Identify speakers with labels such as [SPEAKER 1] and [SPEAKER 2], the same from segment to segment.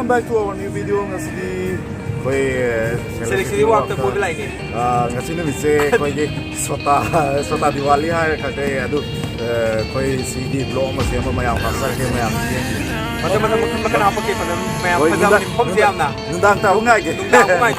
[SPEAKER 1] back to our new video ngasi koi
[SPEAKER 2] CITYWALK ta boy lai ni
[SPEAKER 1] ngasi ni mise koi ge sota Diwali ha khate adu koi CD blog ma sem ma yang ka sa ke ma yang
[SPEAKER 2] มันกันเอาไปเก็บมันแมวมันจะพบเสียมนะ
[SPEAKER 1] nundang ta ngai ge
[SPEAKER 2] nundang ko ngai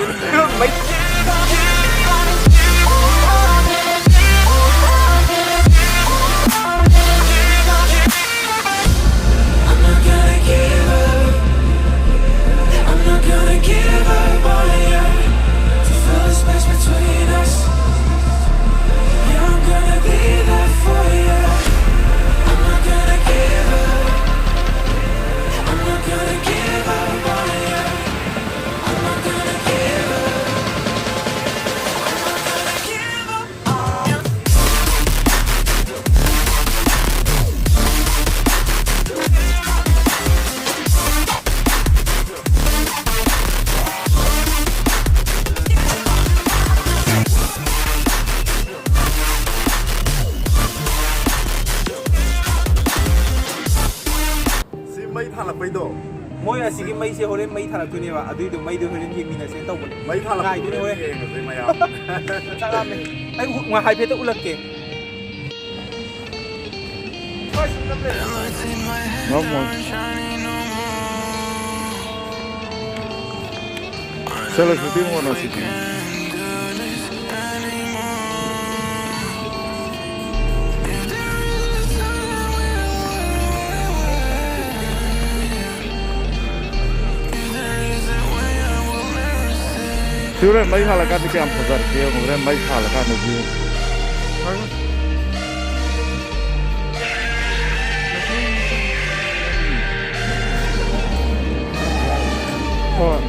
[SPEAKER 2] ไม่มวยอะสิไม่เสียโหเล่นไม่ทันตัวนี้ว่ะดูไม่ดูโหเล่นที่มีในเซนต์ตัวบน
[SPEAKER 1] ไม่ทันละตัวนี้เว้ยไม่เอา
[SPEAKER 2] จังเลยไอ้หัวไฮเพชรอุลเกะ
[SPEAKER 1] น้องมันเซลล์สติมวันสิ Sudah mai halakan itu yang besar dia, kemudian mai halakan itu. Oh.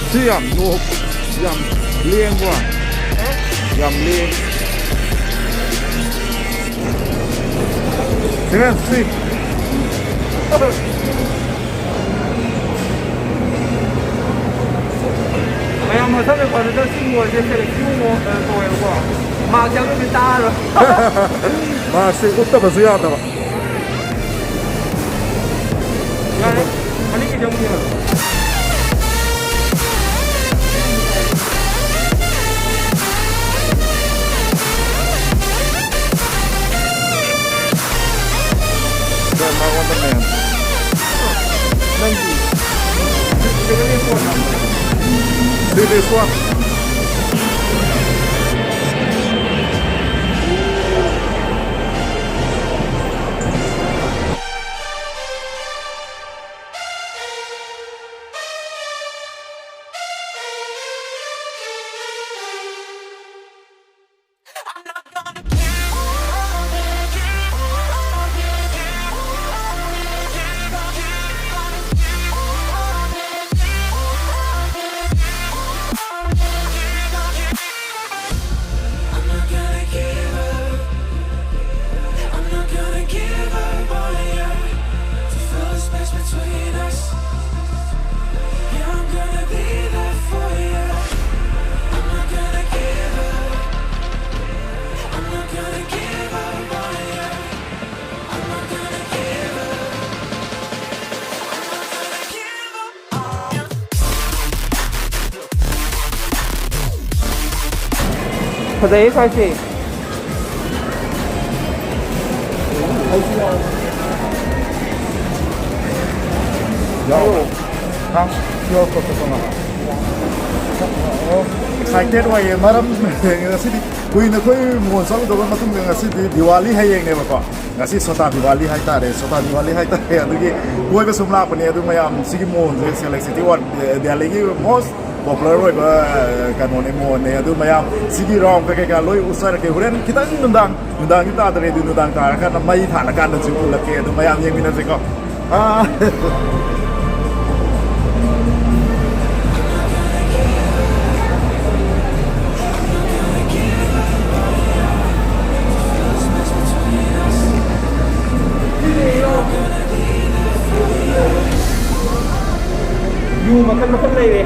[SPEAKER 1] Siam nuo siam lieng qua siam lieng dengan si
[SPEAKER 2] 哎呀，我上面跑的这新我这里新我多有过，马枪都被打了。
[SPEAKER 1] 马是我特别是要的吧？
[SPEAKER 2] 来，把你给扔进了。
[SPEAKER 1] Mau apa nih?
[SPEAKER 2] Nanti. Jangan lupa.
[SPEAKER 1] Dede suap.
[SPEAKER 2] फजाई साइसे
[SPEAKER 1] excited way maram ngasi kuina koi mo sang do ma tum ngasi Diwali hai yeng ne ba ko ngasi sota Diwali hai ta re sota Diwali hai ta re adu gi koi ba sumla pa ne adu mayam sigi mo je select city what they are like most popular way ba kanon e mo ne adu mayam sigi rom ka ka loi usar ke huren kita nundang kita ade du nundang ka ka mai thana kan da chu la ke adu mayam yeng mina se ko
[SPEAKER 2] you makan lagi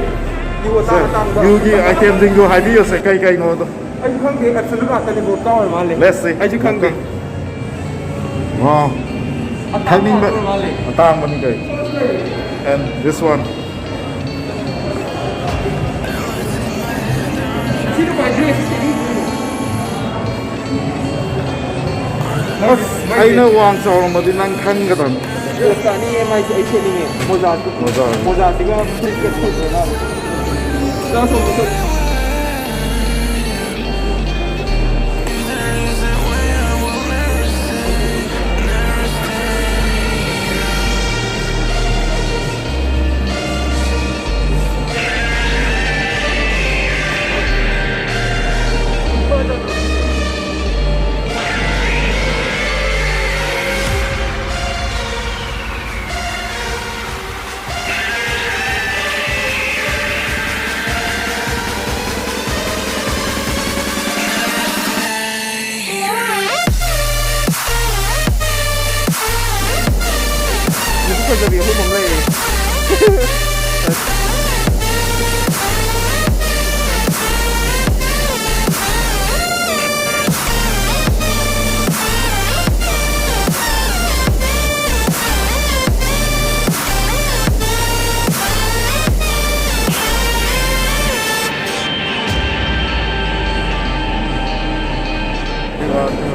[SPEAKER 2] you ta
[SPEAKER 1] you gi item ding go habi yo se kai ngo to
[SPEAKER 2] ai khang ke absolute ka ni bo ta ma le
[SPEAKER 1] let's see
[SPEAKER 2] ai ji khang ke
[SPEAKER 1] wow timing ba tang man kai and this one
[SPEAKER 2] chi do ba dress
[SPEAKER 1] ai na wang chaw ma din nang khang ka ton
[SPEAKER 2] Esta ni mai ai che ni moza tiga cricket ko na da so soจะเรียนให้ผมเลย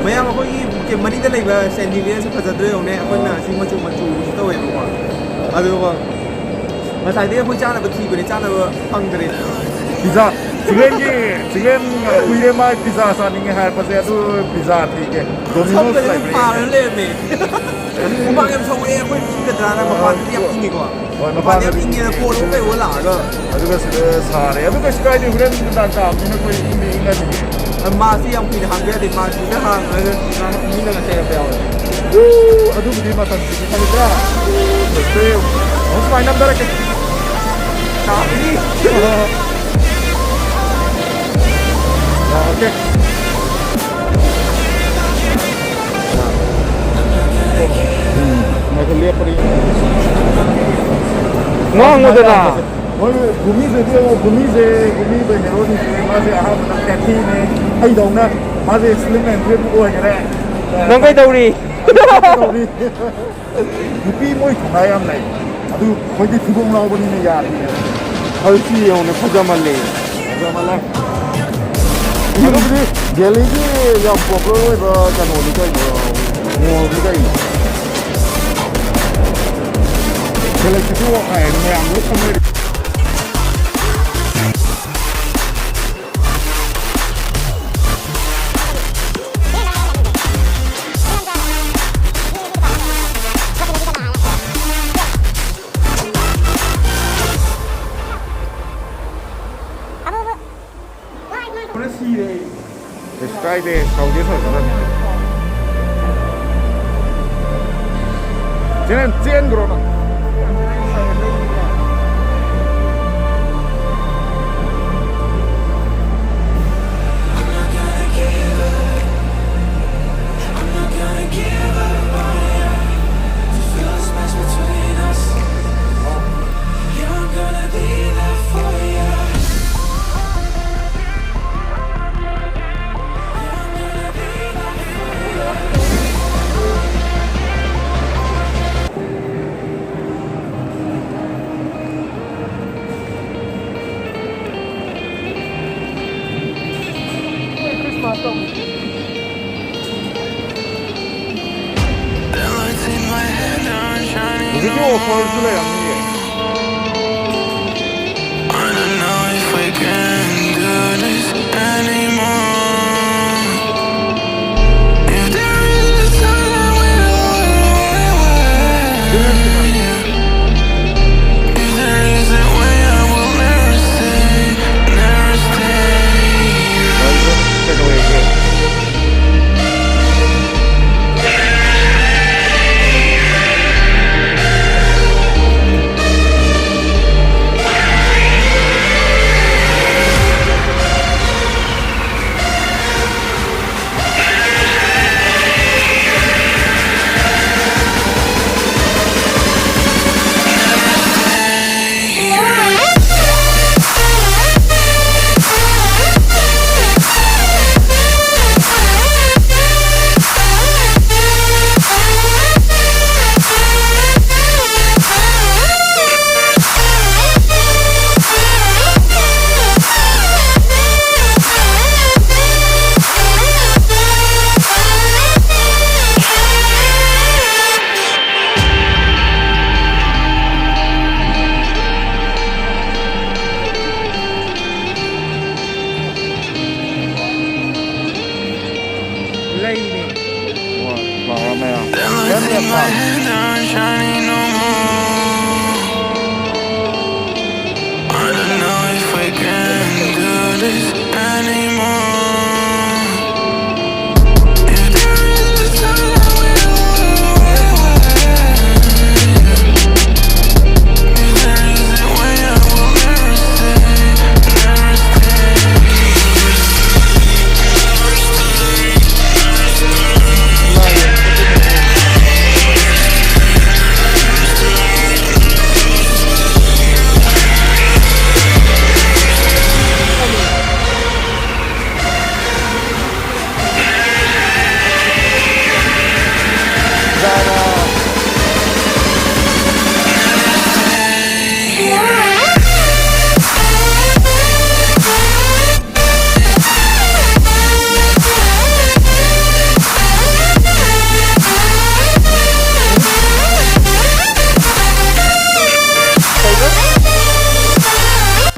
[SPEAKER 2] ไม่เอาเขาอีเก็บมันนี่ได้เลยว่าเซนติเลียสพัฒน์ด้วยของเนี่ยคนน่ะชิมาจูตัวเองกว่า아두고 마사이데 보이잖아 그 티브네 잖아 그 헝그리
[SPEAKER 1] pizza 지금 우리의 말 pizza 사는 할 것에 또 pizza 되게 도미노스 라이브러리
[SPEAKER 2] 파는 레메 공방에 서울에 그 티브들아나 뭐 yaping이 거 뭐 yaping이 고로 배 올라가
[SPEAKER 1] 아두가 사래 아두가 스카이드 후렌 단가 미는 거 인간이
[SPEAKER 2] 마시 양피데 한베데 마시데 한 나는 미는 게 배워
[SPEAKER 1] aduh di mata sini kan itu betul harus main enam darah nah ini nah oke nah lihat perih
[SPEAKER 2] ngong udah lah
[SPEAKER 1] bumi heroin masih aham nak kaki ni ai dong na masih slim and trim oi cái này
[SPEAKER 2] nang kai đâu đi
[SPEAKER 1] pi môi thằng này em này adu 거기 두봉 나오버리는 야
[SPEAKER 2] 얼씨 오늘 파자말레
[SPEAKER 1] 이거들이 갤리지 야 포크로에 봐 간오니까 이거 뭐가 이거 갤럭시 또 아예 안 그렇다면 스카이대 가운데서 그러네. 쟤는 찐 그러나. Video call sulle amiche.
[SPEAKER 3] I don't know if we can do this anymore. If there is a time if there is a way, I will never stay, never stay. The lights in my head aren't shining no more. I don't know if we can do this anymore. If there is a time if there is a way, I will never stay, never stay.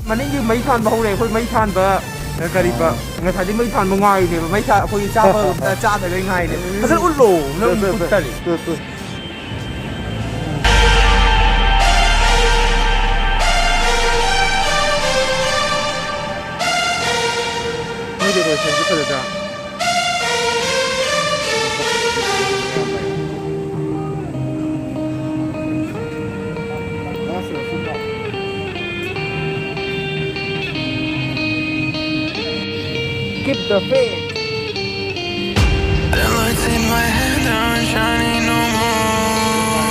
[SPEAKER 2] Mình như mấy than bao này, mấy than bờ, cái gì bờ, người ta đi mấy than bên ngoài thì mấy than, thôi cha bờ, cha từ bên ngoài này, nó rất út lổ, nó út tẩy. Mấy điều rồi xem cái gì ra. Keep the faith.
[SPEAKER 3] The lights in my head aren't shining no more.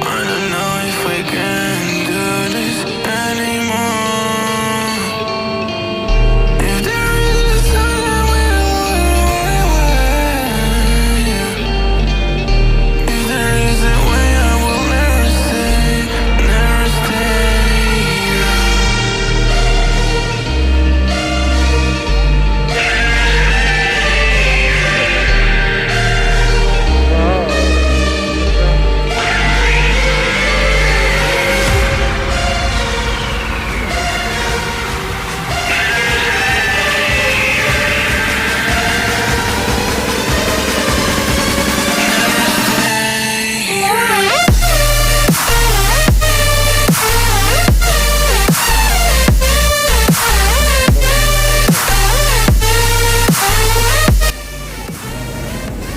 [SPEAKER 3] I don't know if we can do this anymore. If there is a time if there is a way, I will never stay, never stay.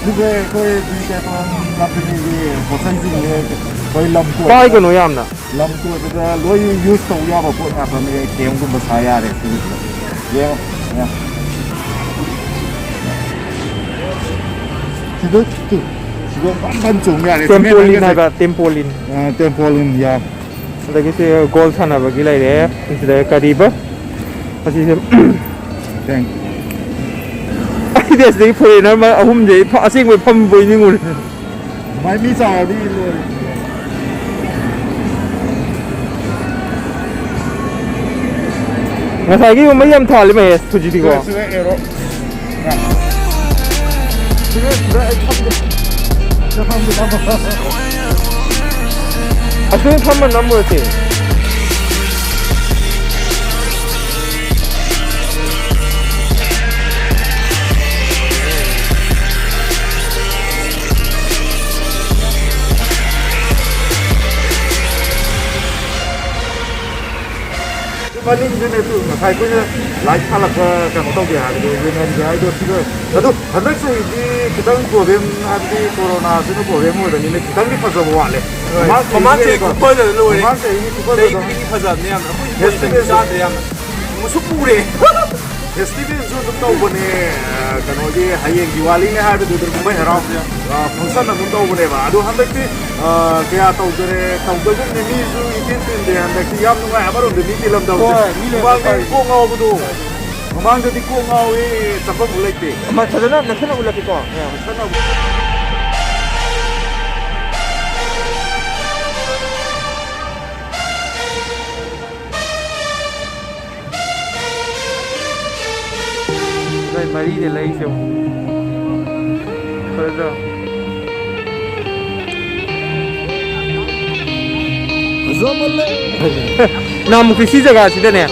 [SPEAKER 1] Lúc đấy tôi đi cái con làm cái gì có xây dựng tôi làm của
[SPEAKER 2] Bao cái nội am nè.
[SPEAKER 1] làm của cái lối use tàu ya bảo của nhà mình cái kéo cũng bớt saya đấy yeah yeah thì 지금 완전 종이야
[SPEAKER 2] 템폴린 하가 템폴린.
[SPEAKER 1] 템폴린 ya
[SPEAKER 2] Lagi si gold sana bagi lai deh. Sudah kariba. Masih
[SPEAKER 1] thank
[SPEAKER 2] ai dia sedih pun nama ahum je. Asing we pam boy ni ngun.
[SPEAKER 1] mai mi sao đi luôn
[SPEAKER 2] Masai ki umay yam thali Mahesh thuji di ko.
[SPEAKER 1] Sudah ero. Sudah
[SPEAKER 2] Asun thamma number se.
[SPEAKER 1] Maning ini tu, saya punya light kalau kan tahu dia ada dengan dia itu juga. Aduh, hendak sih kita problem hari corona itu problem ada ni kita ni pasal buat le.
[SPEAKER 2] Mama se ko pho de lo le.
[SPEAKER 1] Mama se ini kita
[SPEAKER 2] Dei ki phasa ne yam. Festival sa de yam. Musu pure.
[SPEAKER 1] festival itu tu tahu bune kan lagi hayang Diwali ni ada tu rumah herau. Function nak tahu bune ba. Aduh hendak sih kaya tahu ni ni tu ikin dia hendak sih yang nunggu apa orang ni dalam tahu. Bang ni kau ngau betul. Mamang jadi kau ngau sampai mulai tu.
[SPEAKER 2] Ma thadana nakhana ulaki ko. Dai mari de lai se. Further. Nam kisi jaga sida ne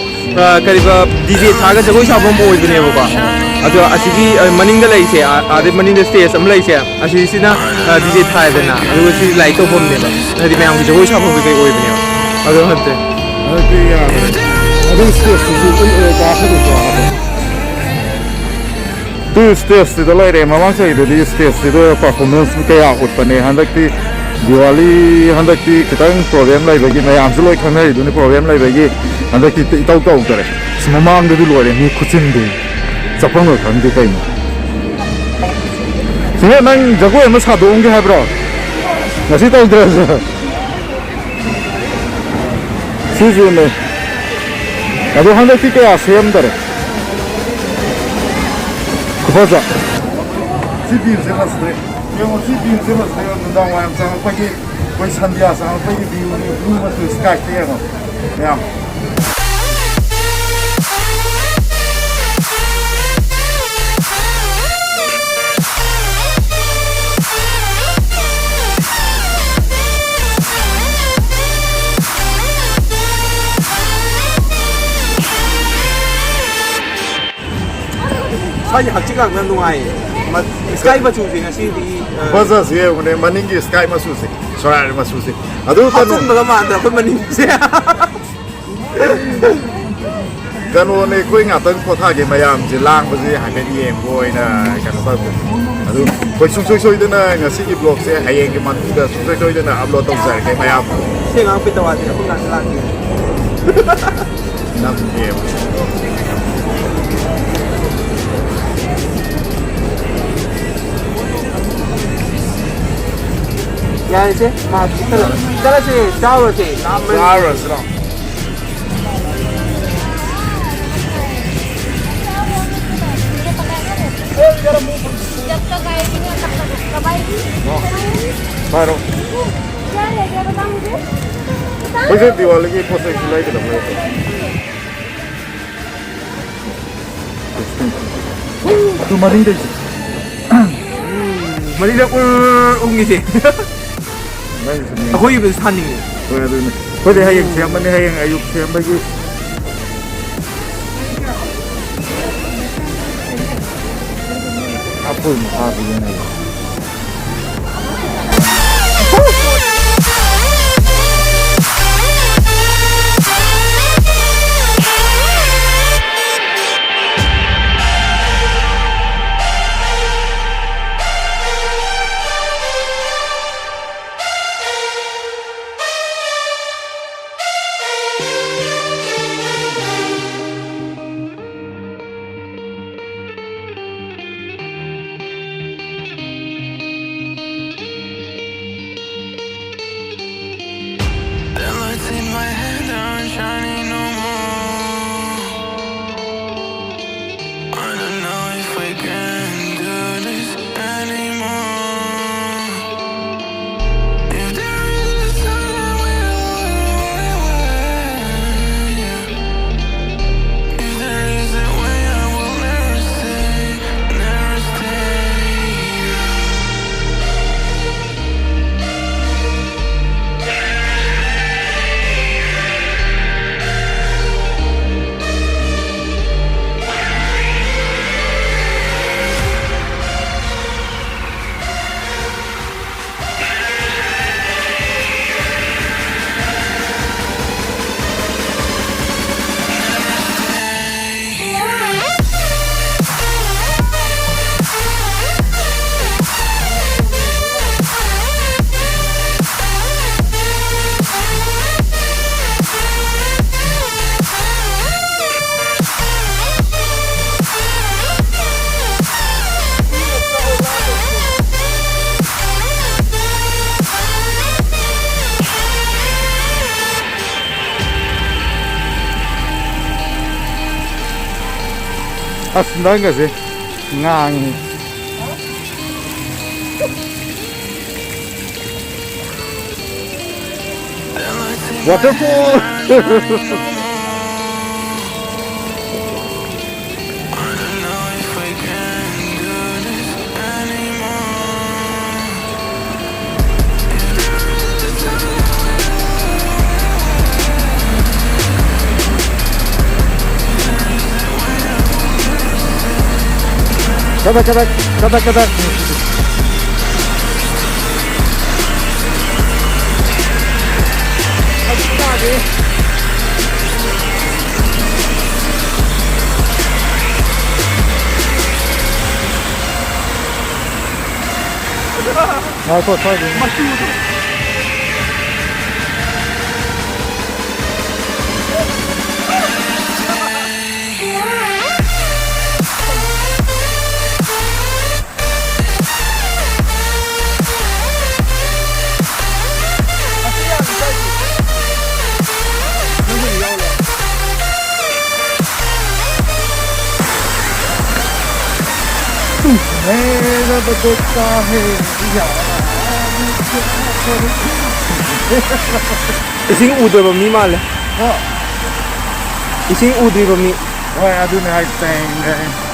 [SPEAKER 2] kariba DJ thaga jagoi sabam boy bne ba ado asigi maning da lai se ade maning da stage am lai se asigi sina DJ thai da na ado si lai to bom ne ba adi mayam ki jagoi sabam be oi bne ado hatte
[SPEAKER 1] Okay, ado stage tu ka khadu ko tu stage tu lai re mamang sai tu stage tu performance kaya utpane handakti Diwali handakti kita program lai bagi mayam seloi khanai du ni program lai bagi handakti tau tau kare semamang du loi ni khuchin du chapang lo khang di kai ma sine nang jago em sa dong ge ha bro ngasi tau dra si ju ne ado handakti kaya sem dare kubaza si bin se nas de yang masih di sana saya mendang wayang sangat pagi sandia sangat pagi di rumah tu sky dia no ya
[SPEAKER 2] sai hakchiga nan nuai ma sky ba chu singa si di
[SPEAKER 1] Baza sih, mana maningi sky masuk sih, soal masuk sih. Aduh kan,
[SPEAKER 2] hatun ba ma andra ko maning se
[SPEAKER 1] kan orang ni kau ingat tentang kota ke mayam jelang bersih hanyaiem kau ina kan apa tu. Aduh, kau sui tu na ngasih di blog saya hayang ke mana juga sui tu na upload tong saya ke mayam.
[SPEAKER 2] se ngang pitawati ko na lagi
[SPEAKER 1] Namiem.
[SPEAKER 2] ya se ma tara se dawo se
[SPEAKER 1] Sarah sedang.
[SPEAKER 4] जब तक आएगी ना तब तक कब आएगी
[SPEAKER 1] Baru.
[SPEAKER 4] क्या ले गया बता मुझे
[SPEAKER 1] Macam Diwali ni proses silai kita mulai. Tu mari dah.
[SPEAKER 2] mari da ungi se
[SPEAKER 1] Mari sini.
[SPEAKER 2] akhoi be saning
[SPEAKER 1] Kau ada ni. Kau dah hayang siapa mana hayang ayub siapa bagi. Apa ni? Apa ni?
[SPEAKER 3] The lights in my head aren't shining no more. I don't know if we can do this anymore. If there is a sun, we'll yeah. If
[SPEAKER 1] ꯑꯁ ꯅꯪꯒꯁꯦ ꯉꯥꯡꯉꯤ waterfall kadang. Thôi मेरा बदलता है
[SPEAKER 2] Ising udriba mi male. Ising udriba mi.
[SPEAKER 1] Oi, adune hai teng